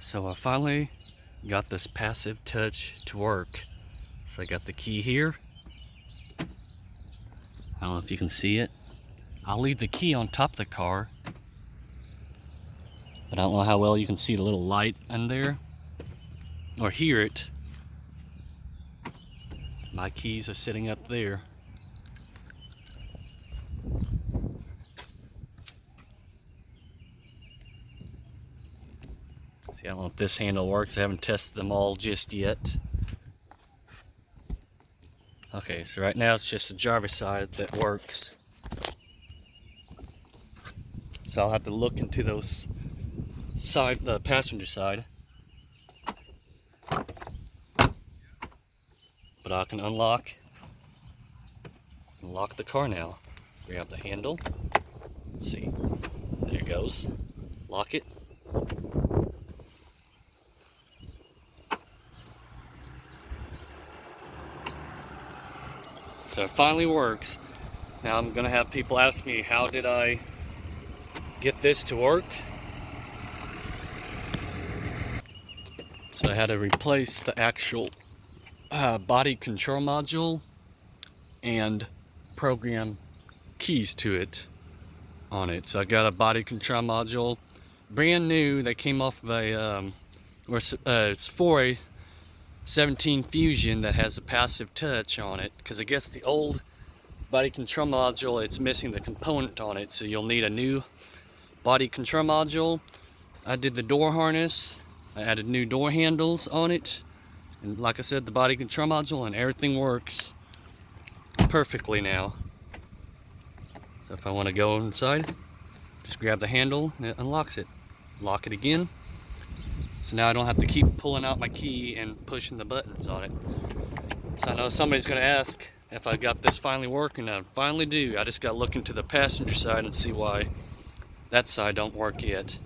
So I finally got this passive touch to work. So I got the key here. I don't know if you can see it. I'll leave the key on top of the car, but I don't know how well you can see the little light in there or hear it. My keys are sitting up there. See, I don't know if this handle works. I haven't tested them all just yet. Okay, so right now it's just the driver's side that works. So I'll have to look into those side, the passenger side. But I can unlock the car now. Grab the handle. Let's see. There it goes. Lock it. So it finally works. Now I'm gonna have people ask me, how did I get this to work? So I had to replace the actual body control module and program keys to it on it. So I got a body control module, brand new, that came off of a it's for a 17 Fusion that has a passive touch on it, because I guess the old body control module, it's missing the component on it, so you'll need a new body control module. I did the door harness, I added new door handles on it, and like I said, the body control module, and everything works perfectly now. So if I want to go inside, just grab the handle and it unlocks it. Lock it again. So now I don't have to keep pulling out my key and pushing the buttons on it. So I know somebody's going to ask if I got this finally working. I finally do. I just got to look into the passenger side and see why that side don't work yet.